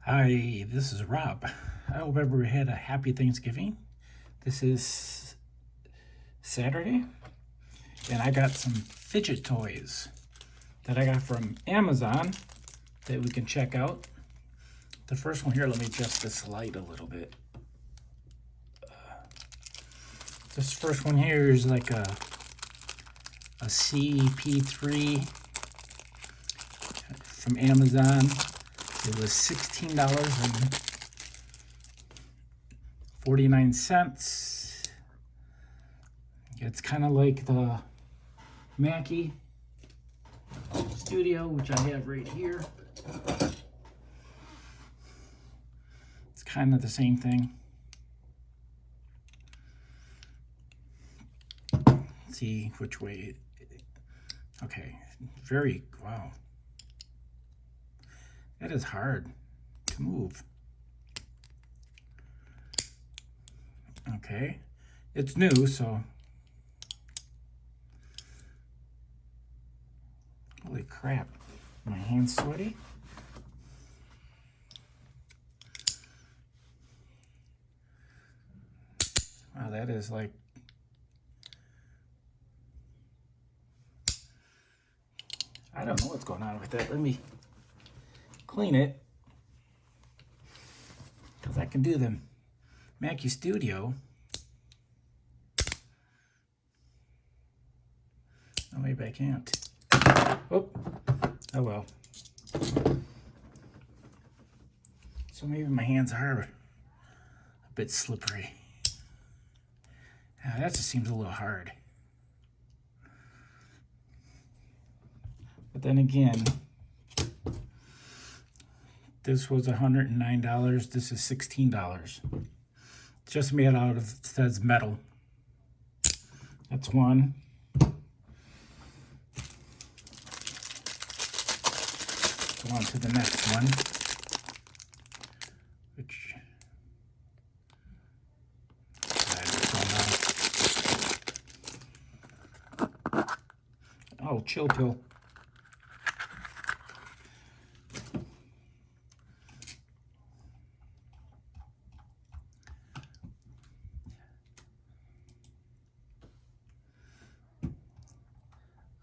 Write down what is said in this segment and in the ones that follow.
Hi, this is Rob. I hope everyone had a happy Thanksgiving. This is Saturday, and I got some fidget toys that I got from Amazon that we can check out. The first one here, let me adjust this light a little bit. This first one here is like a CP3 from Amazon. It was $16.49. It's kind of like the Mackie Studio, which I have right here. It's kind of the same thing. Let's see which way. Okay, wow. That is hard to move. Okay, it's new, so holy crap, my hand's sweaty. Wow, that is like, I don't know what's going on with that. Let me clean it, because I can do the Mackie Studio. Oh, maybe I can't. Oh well. So maybe my hands are a bit slippery. That just seems a little hard. But then again, this was $109. This is $16. It's just made out of, it says metal. That's one. Go on to the next one, which I don't know. Oh, chill pill.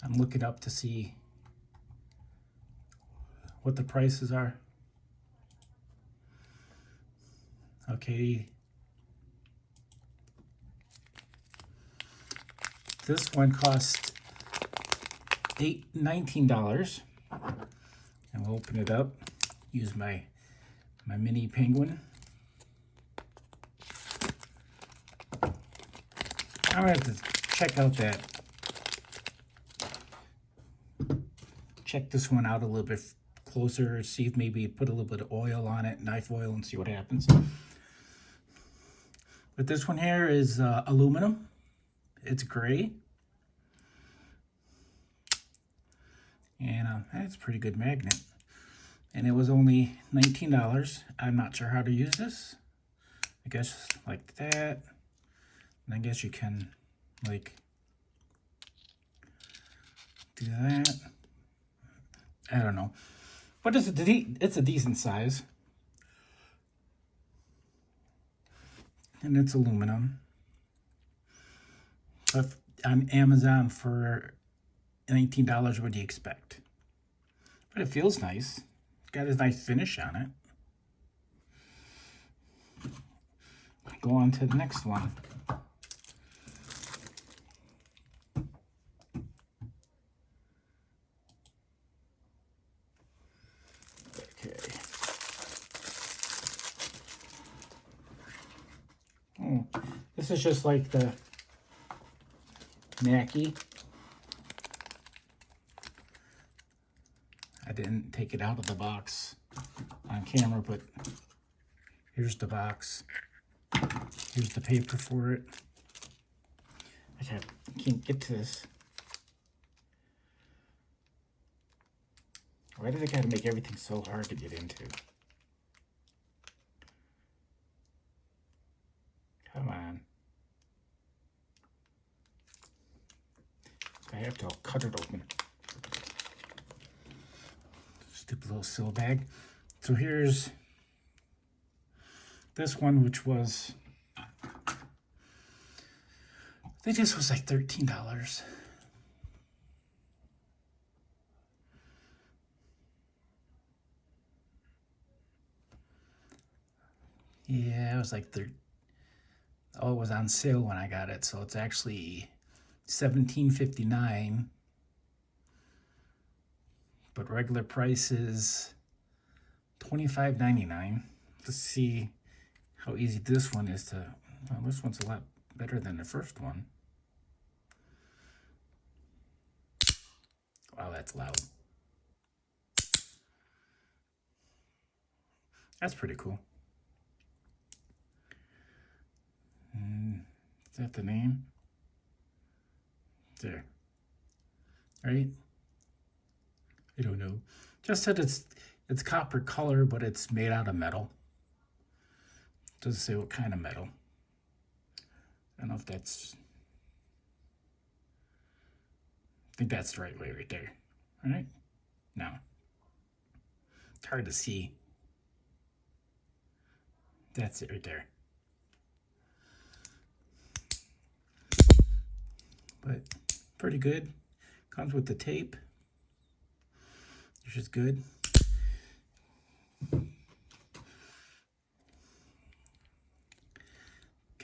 I'm looking up to see what the prices are. Okay. This one cost $19. And we'll open it up. Use my mini penguin. I'm gonna have to check out that. Check this one out a little bit closer, see if maybe put a little bit of oil on it, knife oil, and see what happens. But this one here is aluminum. It's gray. And that's a pretty good magnet. And it was only $19. I'm not sure how to use this. I guess like that. And I guess you can like do that. I don't know. But it's a decent size. And it's aluminum. But on Amazon for $19, what do you expect? But it feels nice. It's got a nice finish on it. Go on to the next one. Okay. Oh, this is just like the Mackie. I didn't take it out of the box on camera, but here's the box. Here's the paper for it. I can't get to this. Why did I gotta make everything so hard to get into? Come on. I have to cut it open. Stupid little seal bag. So here's this one, which was, I think this was like $13. Yeah, it was like oh, it was on sale when I got it, so it's actually $17.59. But regular price is $25.99. Let's see how easy this one is to. Well, this one's a lot better than the first one. Wow, that's loud. That's pretty cool. Is that the name? There. Right? I don't know. Just said it's copper color, but it's made out of metal. Doesn't say what kind of metal. I don't know if that's. I think that's the right way right there. All right? No. It's hard to see. That's it right there. But pretty good. Comes with the tape, which is good. God,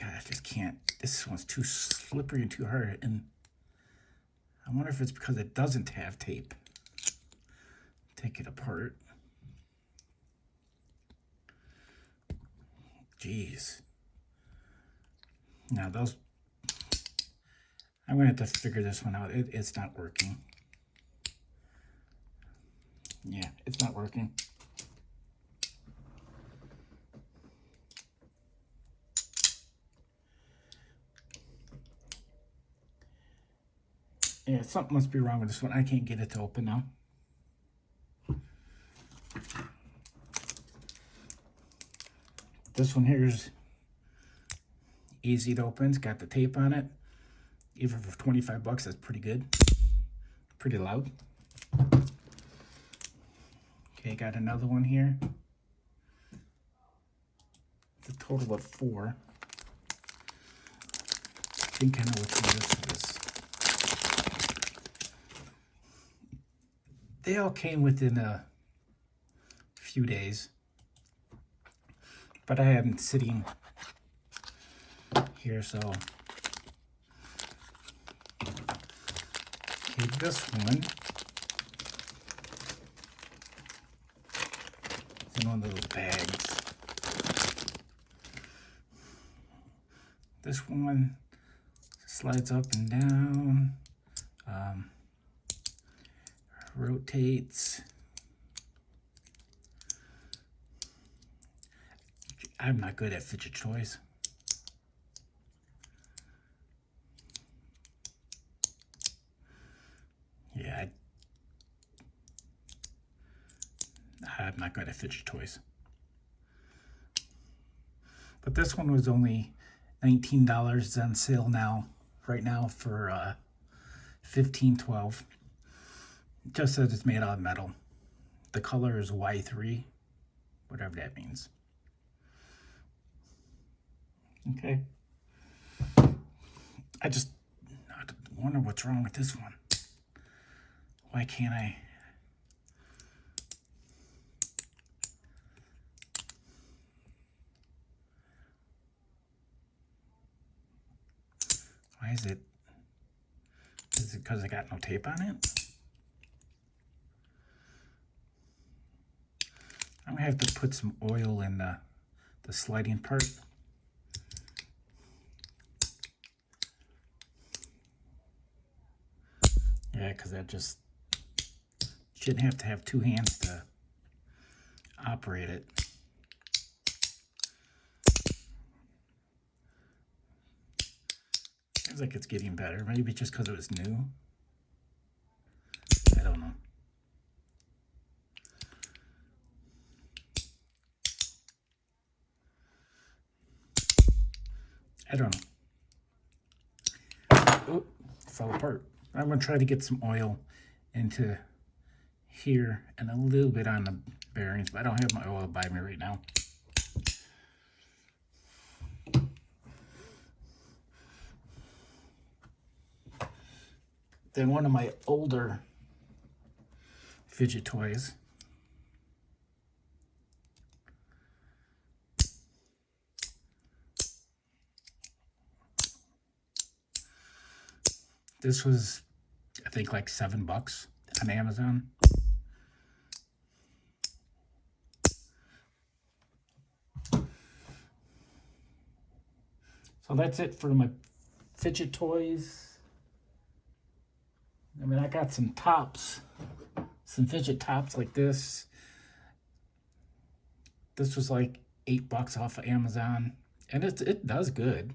I just can't. This one's too slippery and too hard. And I wonder if it's because it doesn't have tape. Take it apart. Jeez. Now those, I'm gonna have to figure this one out. It's not working. Yeah, it's not working. Yeah, something must be wrong with this one. I can't get it to open now. This one here is easy to open. It's got the tape on it. Even for 25 bucks, that's pretty good. Pretty loud. Okay, got another one here. The total of 4. I think I know which one this is. They all came within a few days. But I have them sitting here, so. Okay, this one. It's in one of those bags. This one slides up and down, rotates. I'm not good at fidget toys. Yeah, I'm not good at fidget toys. But this one was only $19. It's on sale now, right now for $15.12. It just says it's made out of metal. The color is Y3, whatever that means. Okay. I just wonder what's wrong with this one. Why can't I? Why is it? Is it because I got no tape on it? I'm gonna have to put some oil in the sliding part. Yeah, because that just shouldn't have to have 2 hands to operate it. Seems like it's getting better. Maybe just because it was new. I don't know. I don't know. Oh, it fell apart. I'm going to try to get some oil into here and a little bit on the bearings, but I don't have my oil by me right now. than one of my older fidget toys. This was, I think, like $7 on Amazon. So that's it for my fidget toys. I mean, I got some tops, some fidget tops like this. This was like $8 off of Amazon, and it does good.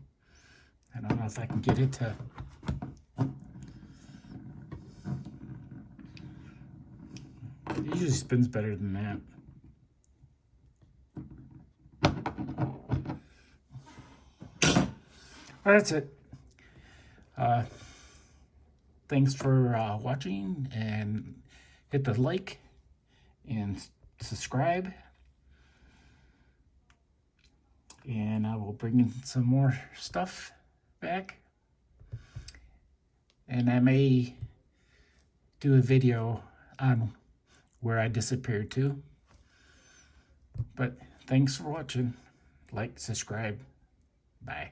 I don't know if I can get it to. It usually spins better than that. Well, that's it. Thanks for watching, and hit the like and subscribe. And I will bring in some more stuff back. And I may do a video on where I disappeared to. But thanks for watching. Like, subscribe. Bye.